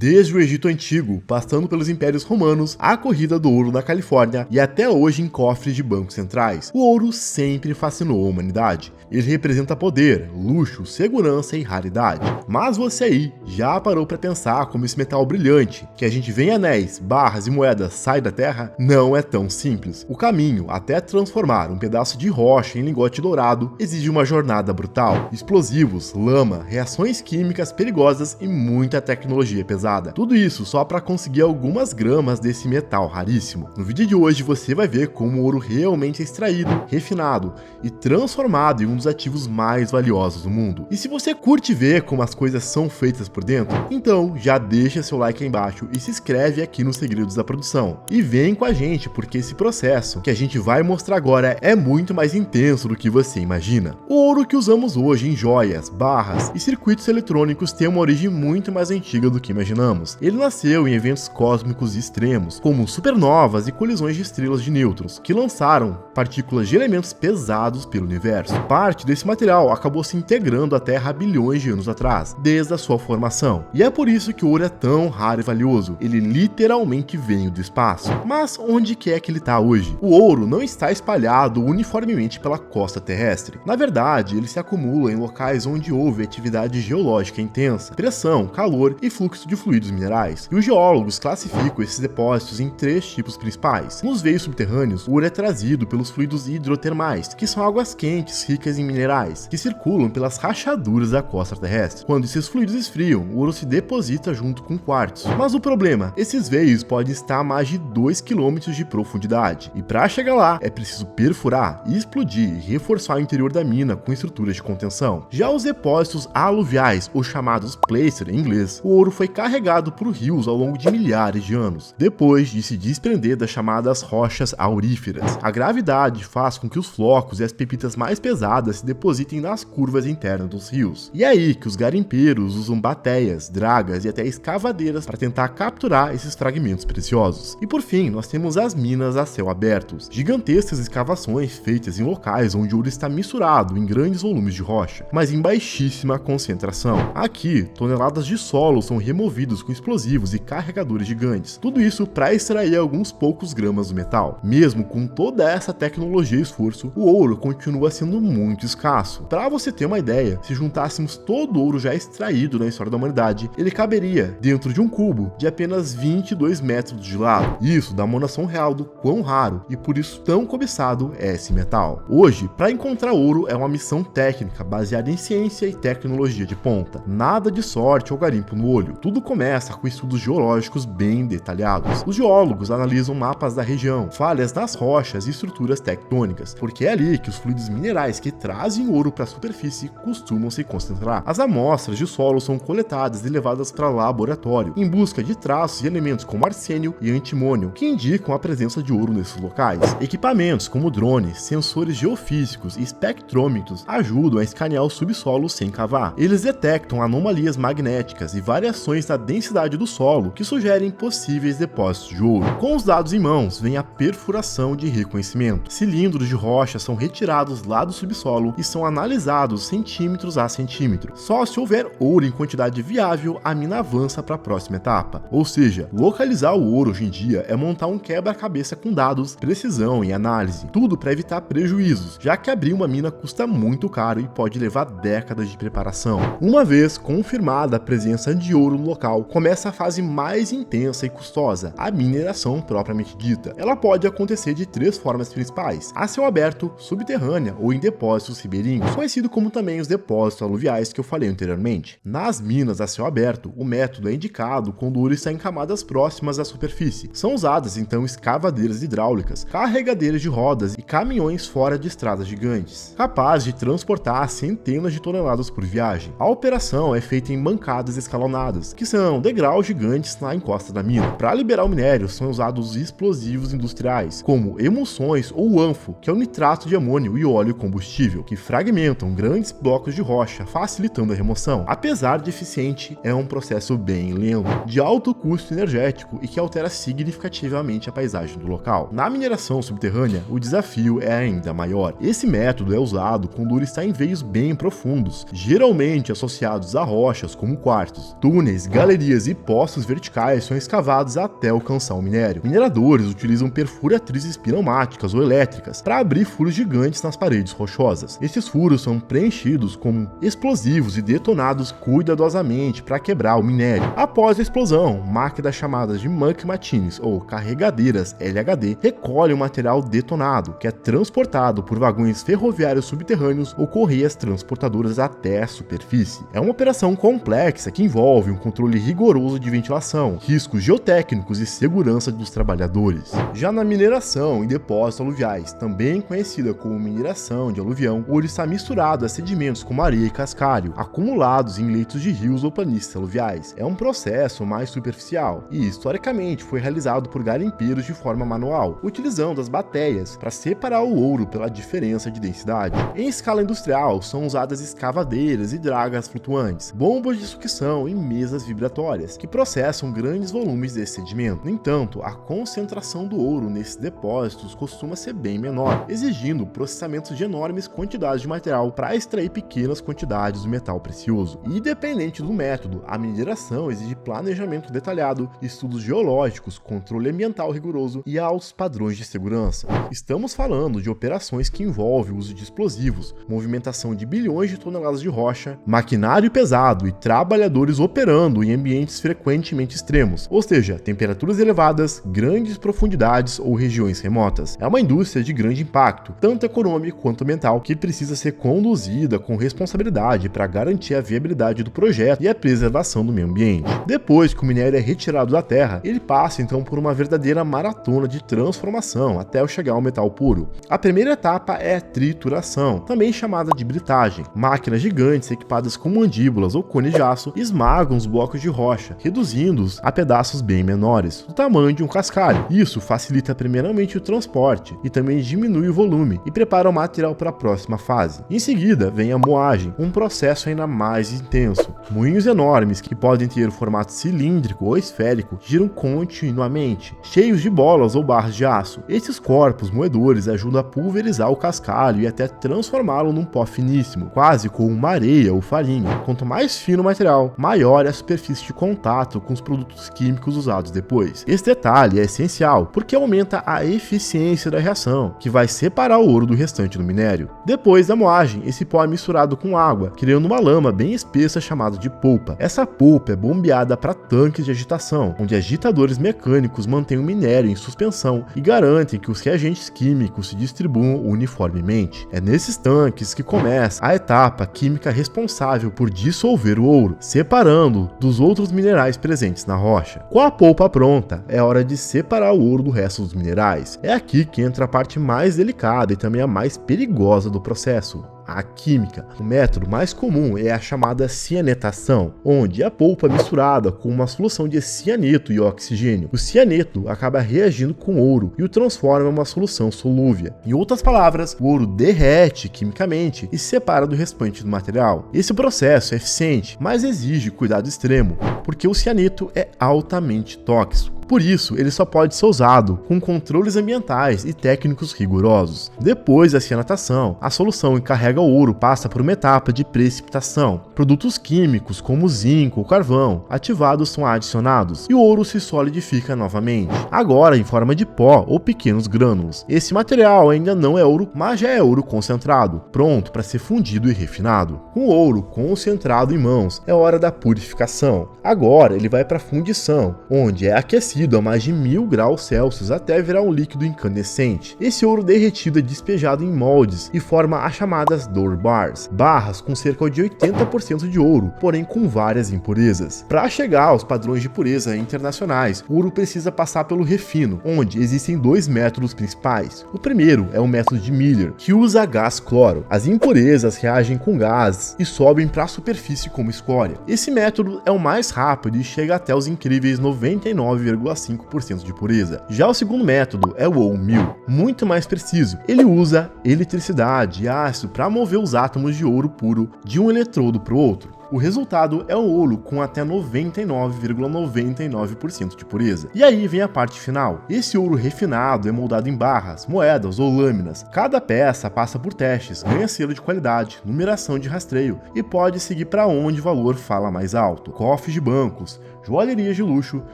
Desde o Egito Antigo, passando pelos impérios romanos, a corrida do ouro na Califórnia e até hoje em cofres de bancos centrais, o ouro sempre fascinou a humanidade. Ele representa poder, luxo, segurança e raridade. Mas você aí já parou para pensar como esse metal brilhante, que a gente vê em anéis, barras e moedas, sai da Terra? Não é tão simples. O caminho até transformar um pedaço de rocha em lingote dourado exige uma jornada brutal. Explosivos, lama, reações químicas perigosas e muita tecnologia pesada. Tudo isso só para conseguir algumas gramas desse metal raríssimo. No vídeo de hoje você vai ver como o ouro realmente é extraído, refinado e transformado em um dos ativos mais valiosos do mundo. E se você curte ver como as coisas são feitas por dentro, então já deixa seu like aí embaixo e se inscreve aqui nos Segredos da Produção. E vem com a gente, porque esse processo que a gente vai mostrar agora é muito mais intenso do que você imagina. O ouro que usamos hoje em joias, barras e circuitos eletrônicos tem uma origem muito mais antiga do que imaginamos. Ele nasceu em eventos cósmicos extremos, como supernovas e colisões de estrelas de nêutrons, que lançaram partículas de elementos pesados pelo universo. Parte desse material acabou se integrando à Terra há bilhões de anos atrás, desde a sua formação. E é por isso que o ouro é tão raro e valioso. Ele literalmente veio do espaço. Mas onde que é que ele está hoje? O ouro não está espalhado uniformemente pela costa terrestre. Na verdade, ele se acumula em locais onde houve atividade geológica intensa, pressão, calor e fluxo de fluidos minerais. E os geólogos classificam esses depósitos em 3 tipos principais. Nos veios subterrâneos, o ouro é trazido pelos fluidos hidrotermais, que são águas quentes ricas em minerais, que circulam pelas rachaduras da costa terrestre. Quando esses fluidos esfriam, o ouro se deposita junto com quartzo. Mas o problema, esses veios podem estar a mais de 2 km de profundidade, e para chegar lá é preciso perfurar e explodir e reforçar o interior da mina com estruturas de contenção. Já os depósitos aluviais, ou chamados placer em inglês, o ouro foi carregado por rios ao longo de milhares de anos, depois de se desprender das chamadas rochas auríferas. A gravidade faz com que os flocos e as pepitas mais pesadas se depositem nas curvas internas dos rios. E é aí que os garimpeiros usam bateias, dragas e até escavadeiras para tentar capturar esses fragmentos preciosos. E por fim, nós temos as minas a céu abertos, gigantescas escavações feitas em locais onde o ouro está misturado em grandes volumes de rocha, mas em baixíssima concentração. Aqui, toneladas de solo são removidos com explosivos e carregadores gigantes. Tudo isso para extrair alguns poucos gramas do metal. Mesmo com toda essa tecnologia e esforço, o ouro continua sendo muito escasso. Para você ter uma ideia, se juntássemos todo o ouro já extraído na história da humanidade, ele caberia dentro de um cubo de apenas 22 metros de lado. Isso dá uma noção real do quão raro e por isso tão cobiçado é esse metal. Hoje, para encontrar ouro é uma missão técnica baseada em ciência e tecnologia de ponta. Nada de sorte ou garimpo no olho. Tudo começa com estudos geológicos bem detalhados. Os geólogos analisam mapas da região, falhas nas rochas e estruturas tectônicas, porque é ali que os fluidos minerais que trazem ouro para a superfície costumam se concentrar. As amostras de solo são coletadas e levadas para laboratório, em busca de traços e elementos como arsênio e antimônio, que indicam a presença de ouro nesses locais. Equipamentos como drones, sensores geofísicos e espectrômetros ajudam a escanear o subsolo sem cavar. Eles detectam anomalias magnéticas e variações na densidade do solo que sugerem possíveis depósitos de ouro. Com os dados em mãos, vem a perfuração de reconhecimento. Cilindros de rocha são retirados lá do subsolo e são analisados centímetros a centímetro. Só se houver ouro em quantidade viável, a mina avança para a próxima etapa. Ou seja, localizar o ouro hoje em dia é montar um quebra-cabeça com dados, precisão e análise. Tudo para evitar prejuízos, já que abrir uma mina custa muito caro e pode levar décadas de preparação. Uma vez confirmada a presença de ouro no local, começa a fase mais intensa e custosa, a mineração propriamente dita. Ela pode acontecer de 3 formas principais: a céu aberto, subterrânea ou em depósitos ribeirinhos, conhecido como também os depósitos aluviais que eu falei anteriormente. Nas minas a céu aberto, o método é indicado quando o ouro está em camadas próximas à superfície. São usadas então escavadeiras hidráulicas, carregadeiras de rodas e caminhões fora de estradas gigantes, capazes de transportar centenas de toneladas por viagem. A operação é feita em bancadas escalonadas, que são degraus gigantes na encosta da mina. Para liberar o minério são usados explosivos industriais, como emulsões ou anfo, que é o nitrato de amônio e óleo combustível, que fragmentam grandes blocos de rocha, facilitando a remoção. Apesar de eficiente, é um processo bem lento, de alto custo energético e que altera significativamente a paisagem do local. Na mineração subterrânea, o desafio é ainda maior. Esse método é usado quando o ouro está em veios bem profundos, geralmente associados a rochas como quartzos. Túneis, galeras galerias e poços verticais são escavados até alcançar o minério. Mineradores utilizam perfuratrizes pneumáticas ou elétricas para abrir furos gigantes nas paredes rochosas. Esses furos são preenchidos com explosivos e detonados cuidadosamente para quebrar o minério. Após a explosão, máquinas chamadas de Muck Machines ou carregadeiras LHD recolhem o material detonado, que é transportado por vagões ferroviários subterrâneos ou correias transportadoras até a superfície. É uma operação complexa que envolve um controle rigoroso de ventilação, riscos geotécnicos e segurança dos trabalhadores. Já na mineração em depósitos aluviais, também conhecida como mineração de aluvião, o ouro está misturado a sedimentos como areia e cascalho, acumulados em leitos de rios ou planícies aluviais. É um processo mais superficial e, historicamente, foi realizado por garimpeiros de forma manual, utilizando as bateias para separar o ouro pela diferença de densidade. Em escala industrial, são usadas escavadeiras e dragas flutuantes, bombas de sucção e mesas vibratórias, que processam grandes volumes desse sedimento. No entanto, a concentração do ouro nesses depósitos costuma ser bem menor, exigindo processamento de enormes quantidades de material para extrair pequenas quantidades do metal precioso. E, independente do método, a mineração exige planejamento detalhado, estudos geológicos, controle ambiental rigoroso e altos padrões de segurança. Estamos falando de operações que envolvem o uso de explosivos, movimentação de bilhões de toneladas de rocha, maquinário pesado e trabalhadores operando em ambientes frequentemente extremos, ou seja, temperaturas elevadas, grandes profundidades ou regiões remotas. É uma indústria de grande impacto, tanto econômico quanto ambiental, que precisa ser conduzida com responsabilidade para garantir a viabilidade do projeto e a preservação do meio ambiente. Depois que o minério é retirado da terra, ele passa então por uma verdadeira maratona de transformação até chegar ao metal puro. A primeira etapa é a trituração, também chamada de britagem. Máquinas gigantes equipadas com mandíbulas ou cones de aço esmagam os blocos de rocha, reduzindo-os a pedaços bem menores, do tamanho de um cascalho. Isso facilita primeiramente o transporte e também diminui o volume e prepara o material para a próxima fase. Em seguida vem a moagem, um processo ainda mais intenso. Moinhos enormes que podem ter formato cilíndrico ou esférico giram continuamente, cheios de bolas ou barras de aço. Esses corpos moedores ajudam a pulverizar o cascalho e até transformá-lo num pó finíssimo, quase como uma areia ou farinha. Quanto mais fino o material, maior é a superfície de contato com os produtos químicos usados depois. Esse detalhe é essencial porque aumenta a eficiência da reação, que vai separar o ouro do restante do minério. Depois da moagem, esse pó é misturado com água, criando uma lama bem espessa chamada de polpa. Essa polpa é bombeada para tanques de agitação, onde agitadores mecânicos mantêm o minério em suspensão e garantem que os reagentes químicos se distribuam uniformemente. É nesses tanques que começa a etapa química responsável por dissolver o ouro, separando dos outros minerais presentes na rocha. Com a polpa pronta, é hora de separar o ouro do resto dos minerais. É aqui que entra a parte mais delicada e também a mais perigosa do processo: a química. O método mais comum é a chamada cianetação, onde a polpa é misturada com uma solução de cianeto e oxigênio. O cianeto acaba reagindo com ouro e o transforma em uma solução solúvel. Em outras palavras, o ouro derrete quimicamente e se separa do restante do material. Esse processo é eficiente, mas exige cuidado extremo, porque o cianeto é altamente tóxico. Por isso, ele só pode ser usado com controles ambientais e técnicos rigorosos. Depois da cianatação, a solução que carrega o ouro passa por uma etapa de precipitação. Produtos químicos como zinco ou carvão ativados são adicionados e o ouro se solidifica novamente, agora em forma de pó ou pequenos grânulos. Esse material ainda não é ouro, mas já é ouro concentrado, pronto para ser fundido e refinado. Com o ouro concentrado em mãos, é hora da purificação. Agora ele vai para a fundição, onde é aquecido a mais de 1000 graus Celsius até virar um líquido incandescente. Esse ouro derretido é despejado em moldes e forma as chamadas door bars, barras com cerca de 80% de ouro, porém com várias impurezas. Para chegar aos padrões de pureza internacionais, o ouro precisa passar pelo refino, onde existem dois métodos principais. O primeiro é o método de Miller, que usa gás cloro. As impurezas reagem com gás e sobem para a superfície como escória. Esse método é o mais rápido e chega até os incríveis 99,5% de pureza. Já o segundo método é o Ohm-Mill, muito mais preciso. Ele usa eletricidade e ácido para mover os átomos de ouro puro de um eletrodo para o outro. O resultado é o ouro com até 99,99% de pureza. E aí vem a parte final. Esse ouro refinado é moldado em barras, moedas ou lâminas. Cada peça passa por testes, ganha selo de qualidade, numeração de rastreio e pode seguir para onde o valor fala mais alto. Cofres de bancos, joalherias de luxo,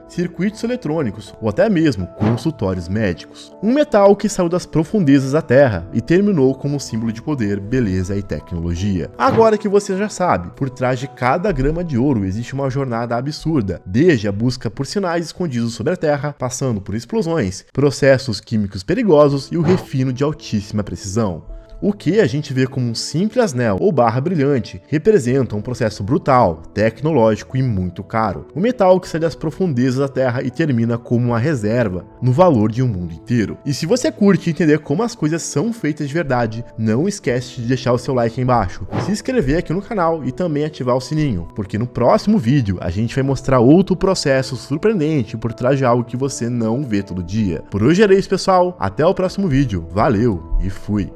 circuitos eletrônicos ou até mesmo consultórios médicos. Um metal que saiu das profundezas da Terra e terminou como símbolo de poder, beleza e tecnologia. Agora que você já sabe, por trás de cada grama de ouro existe uma jornada absurda, desde a busca por sinais escondidos sobre a Terra, passando por explosões, processos químicos perigosos e o refino de altíssima precisão. O que a gente vê como um simples anel ou barra brilhante representa um processo brutal, tecnológico e muito caro. O metal que sai das profundezas da Terra e termina como uma reserva no valor de um mundo inteiro. E se você curte entender como as coisas são feitas de verdade, não esquece de deixar o seu like aí embaixo, se inscrever aqui no canal e também ativar o sininho, porque no próximo vídeo a gente vai mostrar outro processo surpreendente por trás de algo que você não vê todo dia. Por hoje era isso, pessoal, até o próximo vídeo, valeu e fui!